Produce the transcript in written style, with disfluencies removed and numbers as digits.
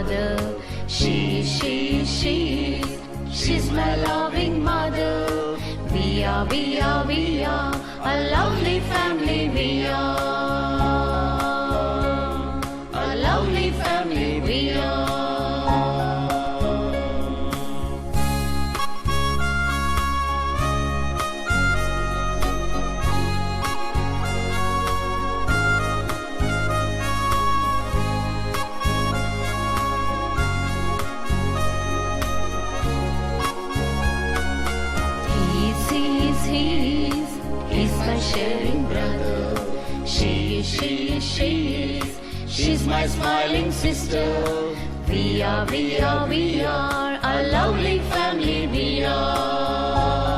father. She's my loving mother. We are a lovely family. We are a lovely family. We are. He's my sharing brother. She's my smiling sister. We are a lovely family. We are.